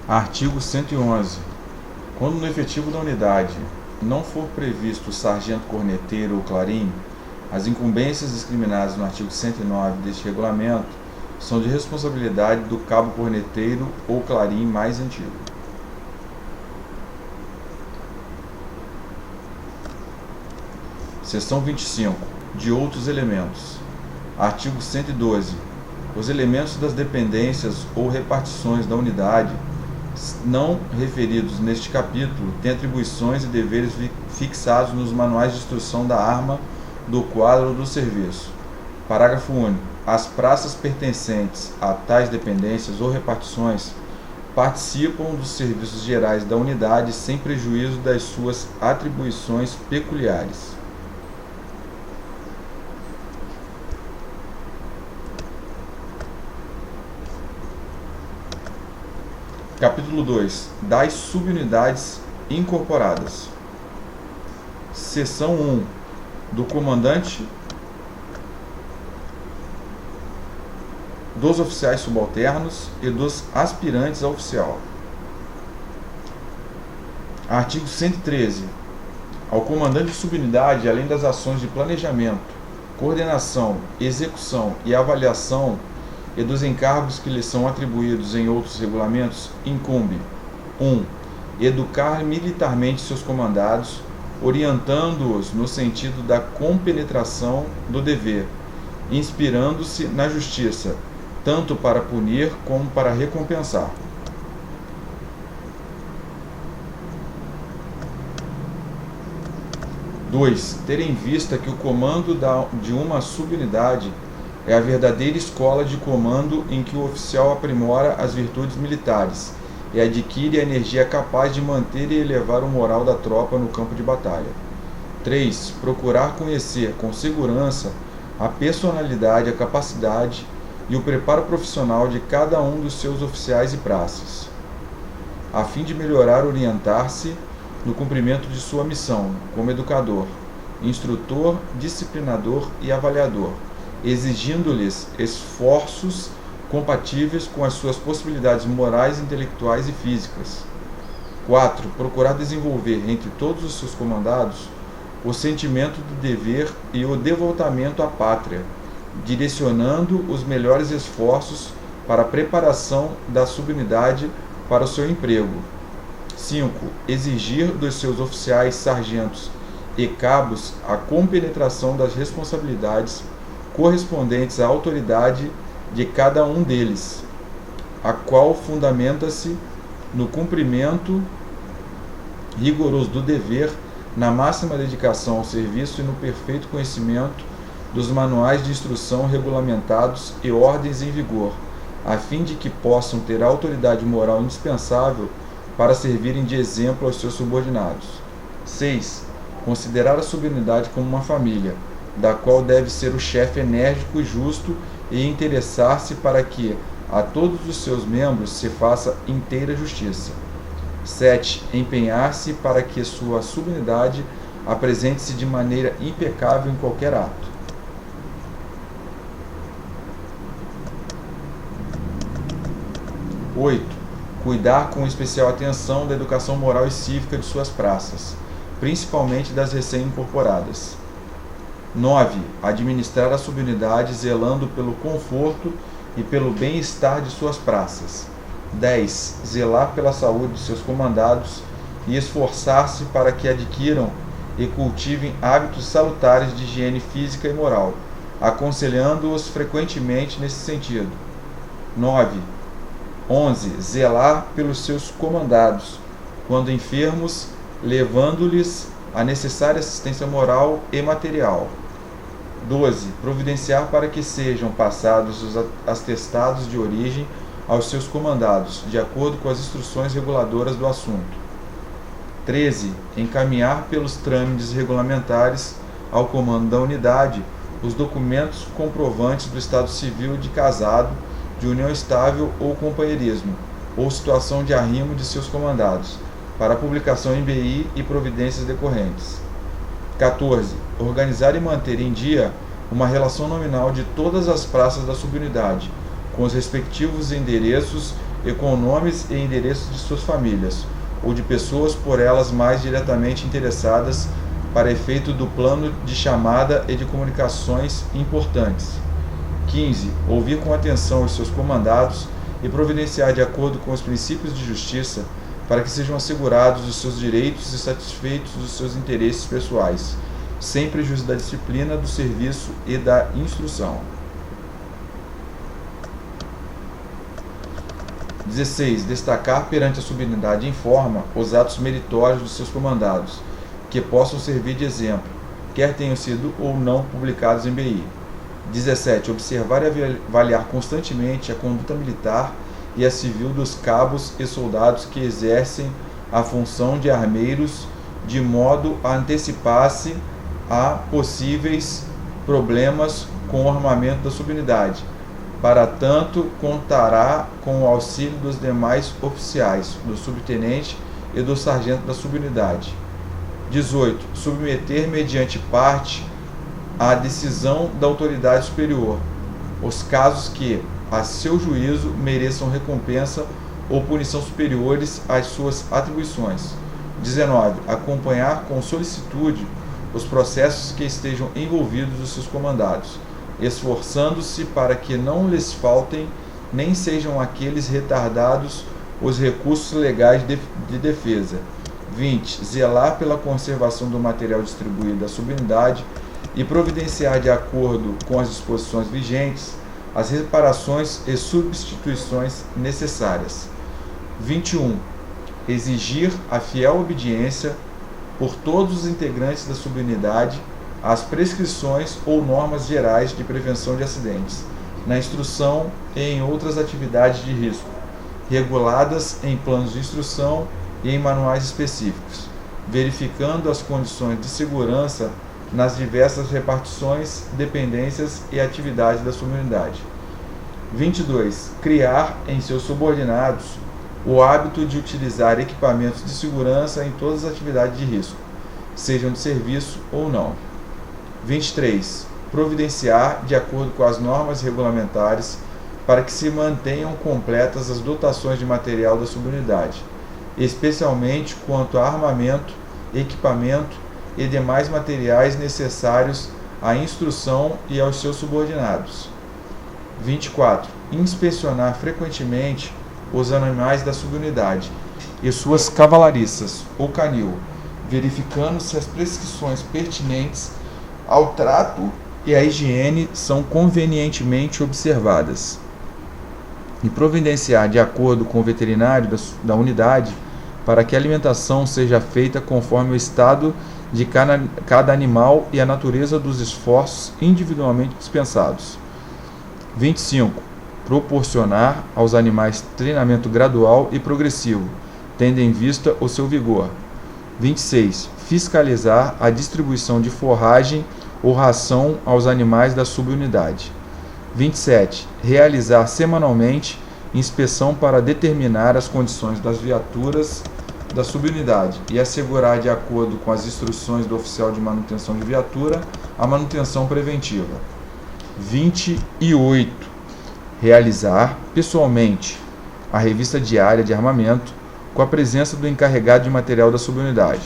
Artigo 111. Quando no efetivo da unidade não for previsto sargento, corneteiro ou clarim, as incumbências discriminadas no artigo 109 deste regulamento são de responsabilidade do cabo corneteiro ou clarim mais antigo. Seção 25. De outros elementos. Artigo 112. Os elementos das dependências ou repartições da unidade não referidos neste capítulo têm atribuições e deveres fixados nos manuais de instrução da arma do quadro do serviço. Parágrafo único. As praças pertencentes a tais dependências ou repartições participam dos serviços gerais da unidade sem prejuízo das suas atribuições peculiares. Capítulo 2. Das subunidades incorporadas. Seção 1. Do comandante, dos oficiais subalternos e dos aspirantes a oficial. Artigo 113. Ao comandante de subunidade, além das ações de planejamento, coordenação, execução e avaliação e dos encargos que lhe são atribuídos em outros regulamentos, incumbe 1. Educar militarmente seus comandados, orientando-os no sentido da compenetração do dever, inspirando-se na justiça, tanto para punir como para recompensar. 2. Ter em vista que o comando de uma subunidade é a verdadeira escola de comando em que o oficial aprimora as virtudes militares e adquire a energia capaz de manter e elevar o moral da tropa no campo de batalha. 3. Procurar conhecer com segurança a personalidade, a capacidade e o preparo profissional de cada um dos seus oficiais e praças, a fim de melhorar orientar-se no cumprimento de sua missão como educador, instrutor, disciplinador e avaliador, exigindo-lhes esforços compatíveis com as suas possibilidades morais, intelectuais e físicas. 4. Procurar desenvolver entre todos os seus comandados o sentimento do dever e o devotamento à pátria, direcionando os melhores esforços para a preparação da subunidade para o seu emprego. 5. Exigir dos seus oficiais, sargentos e cabos a compenetração das responsabilidades correspondentes à autoridade de cada um deles, a qual fundamenta-se no cumprimento rigoroso do dever, na máxima dedicação ao serviço e no perfeito conhecimento dos manuais de instrução regulamentados e ordens em vigor, a fim de que possam ter a autoridade moral indispensável para servirem de exemplo aos seus subordinados. 6. Considerar a subunidade como uma família, da qual deve ser o chefe enérgico e justo, e interessar-se para que a todos os seus membros se faça inteira justiça. 7. Empenhar-se para que sua subunidade apresente-se de maneira impecável em qualquer ato. 8. Cuidar com especial atenção da educação moral e cívica de suas praças, principalmente das recém-incorporadas. 9. Administrar a subunidade zelando pelo conforto e pelo bem-estar de suas praças. 10. Zelar pela saúde de seus comandados e esforçar-se para que adquiram e cultivem hábitos salutares de higiene física e moral, aconselhando-os frequentemente nesse sentido. 11. Zelar pelos seus comandados, quando enfermos, levando-lhes a necessária assistência moral e material. 12. Providenciar para que sejam passados os atestados de origem aos seus comandados, de acordo com as instruções reguladoras do assunto. 13. Encaminhar pelos trâmites regulamentares ao comando da unidade os documentos comprovantes do estado civil de casado, de união estável ou companheirismo, ou situação de arrimo de seus comandados, para publicação em BI e providências decorrentes. 14. Organizar e manter em dia uma relação nominal de todas as praças da subunidade, com os respectivos endereços e com nomes e endereços de suas famílias, ou de pessoas por elas mais diretamente interessadas para efeito do plano de chamada e de comunicações importantes. 15. Ouvir com atenção os seus comandados e providenciar de acordo com os princípios de justiça para que sejam assegurados os seus direitos e satisfeitos os seus interesses pessoais, sem prejuízo da disciplina, do serviço e da instrução. 16. Destacar perante a subunidade em forma os atos meritórios dos seus comandados, que possam servir de exemplo, quer tenham sido ou não publicados em BI. 17. Observar e avaliar constantemente a conduta militar e a civil dos cabos e soldados que exercem a função de armeiros, de modo a antecipar-se a possíveis problemas com o armamento da subunidade. Para tanto, contará com o auxílio dos demais oficiais, do subtenente e do sargento da subunidade. 18. Submeter mediante parte à decisão da autoridade superior os casos que, a seu juízo, mereçam recompensa ou punição superiores às suas atribuições. 19. Acompanhar com solicitude os processos que estejam envolvidos os seus comandados, esforçando-se para que não lhes faltem nem sejam aqueles retardados os recursos legais de defesa. 20. Zelar pela conservação do material distribuído à subunidade e providenciar, de acordo com as disposições vigentes, as reparações e substituições necessárias. 21. Exigir a fiel obediência por todos os integrantes da subunidade às prescrições ou normas gerais de prevenção de acidentes, na instrução e em outras atividades de risco, reguladas em planos de instrução e em manuais específicos, verificando as condições de segurança nas diversas repartições, dependências e atividades da subunidade. 22. Criar em seus subordinados o hábito de utilizar equipamentos de segurança em todas as atividades de risco, sejam de serviço ou não. 23. Providenciar, de acordo com as normas regulamentares, para que se mantenham completas as dotações de material da subunidade, especialmente quanto a armamento, equipamento e demais materiais necessários à instrução e aos seus subordinados. 24. Inspecionar frequentemente os animais da subunidade e suas cavalariças ou canil, verificando se as prescrições pertinentes ao trato e à higiene são convenientemente observadas. E providenciar, de acordo com o veterinário da unidade, para que a alimentação seja feita conforme o estado de cada animal e a natureza dos esforços individualmente dispensados. 25. Proporcionar aos animais treinamento gradual e progressivo, tendo em vista o seu vigor. 26. Fiscalizar a distribuição de forragem ou ração aos animais da subunidade. 27. Realizar semanalmente inspeção para determinar as condições das viaturas da subunidade e assegurar, de acordo com as instruções do oficial de manutenção de viatura, a manutenção preventiva. 28. Realizar pessoalmente a revista diária de armamento com a presença do encarregado de material da subunidade.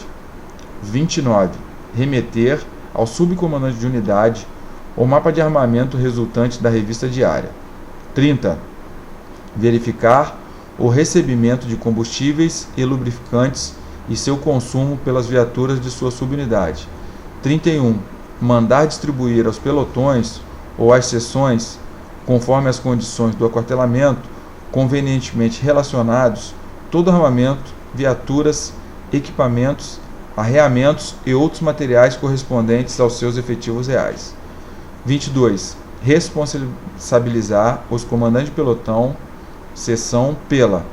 29. Remeter ao subcomandante de unidade o mapa de armamento resultante da revista diária. 30. Verificar o recebimento de combustíveis e lubrificantes e seu consumo pelas viaturas de sua subunidade. 31. Mandar distribuir aos pelotões ou às seções, conforme as condições do aquartelamento, convenientemente relacionados, todo armamento, viaturas, equipamentos, arreamentos e outros materiais correspondentes aos seus efetivos reais. 22. Responsabilizar os comandantes de pelotão, seção pela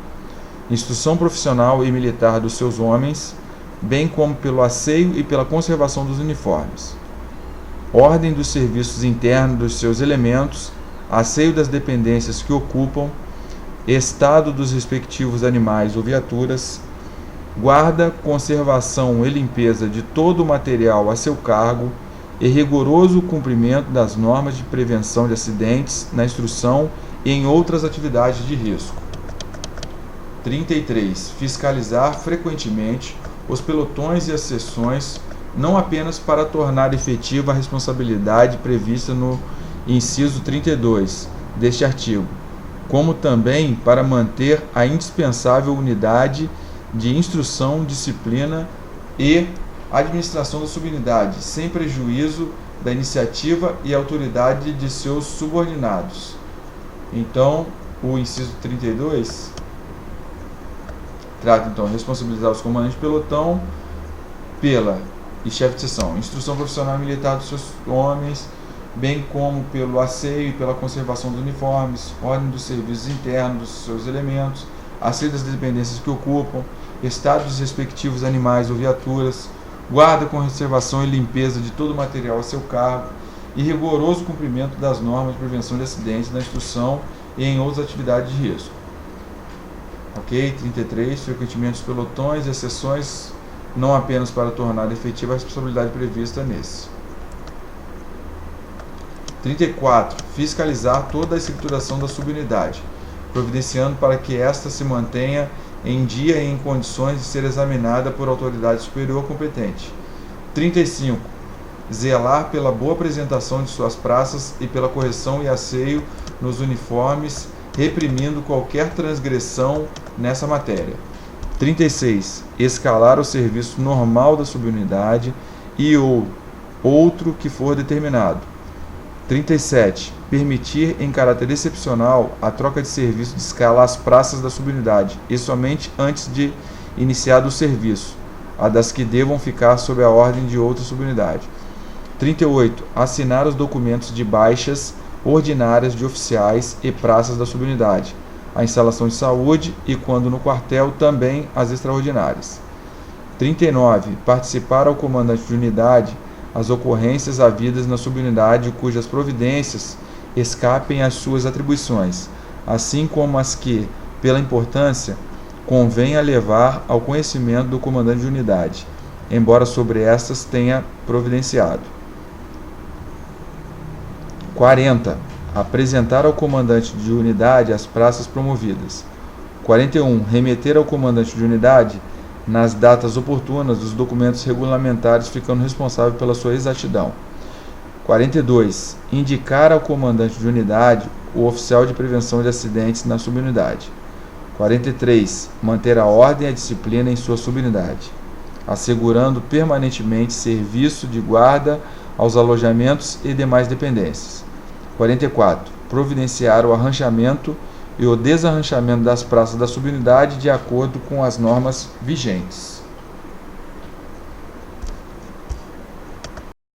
instrução profissional e militar dos seus homens, bem como pelo asseio e pela conservação dos uniformes, ordem dos serviços internos dos seus elementos, asseio das dependências que ocupam, estado dos respectivos animais ou viaturas, guarda, conservação e limpeza de todo o material a seu cargo e rigoroso cumprimento das normas de prevenção de acidentes na instrução e em outras atividades de risco. 33. Fiscalizar frequentemente os pelotões e as seções, não apenas para tornar efetiva a responsabilidade prevista no inciso 32 deste artigo, como também para manter a indispensável unidade de instrução, disciplina e administração da subunidade, sem prejuízo da iniciativa e autoridade de seus subordinados. Então, o inciso 32 trata, então, responsabilizar os comandantes de pelotão e chefe de seção, instrução profissional militar dos seus homens, bem como pelo asseio e pela conservação dos uniformes, ordem dos serviços internos dos seus elementos, asseio das dependências que ocupam, estado dos respectivos animais ou viaturas, guarda, conservação e limpeza de todo o material a seu cargo e rigoroso cumprimento das normas de prevenção de acidentes na instrução e em outras atividades de risco. Ok? 33. Frequentemente os pelotões e as seções, não apenas para tornar efetiva a responsabilidade prevista nesse. 34. Fiscalizar toda a escrituração da subunidade, providenciando para que esta se mantenha em dia e em condições de ser examinada por autoridade superior competente. 35. Zelar pela boa apresentação de suas praças e pela correção e asseio nos uniformes, reprimindo qualquer transgressão nessa matéria. 36. Escalar o serviço normal da subunidade e ou outro que for determinado. 37. Permitir, em caráter excepcional, a troca de serviço de escala às praças da subunidade, e somente antes de iniciado o serviço, a das que devam ficar sob a ordem de outra subunidade. 38. Assinar os documentos de baixas ordinárias de oficiais e praças da subunidade, a instalação de saúde e, quando no quartel, também as extraordinárias. 39. Participar ao comandante de unidade as ocorrências havidas na subunidade cujas providências escapem às suas atribuições, assim como as que, pela importância, convenha levar ao conhecimento do comandante de unidade, embora sobre estas tenha providenciado. 40. Apresentar ao comandante de unidade as praças promovidas. 41. Remeter ao comandante de unidade, nas datas oportunas, os documentos regulamentares, ficando responsável pela sua exatidão. 42. Indicar ao comandante de unidade o oficial de prevenção de acidentes na subunidade. 43. Manter a ordem e a disciplina em sua subunidade, assegurando permanentemente serviço de guarda aos alojamentos e demais dependências. 44. Providenciar o arranchamento e o desarranchamento das praças da subunidade de acordo com as normas vigentes.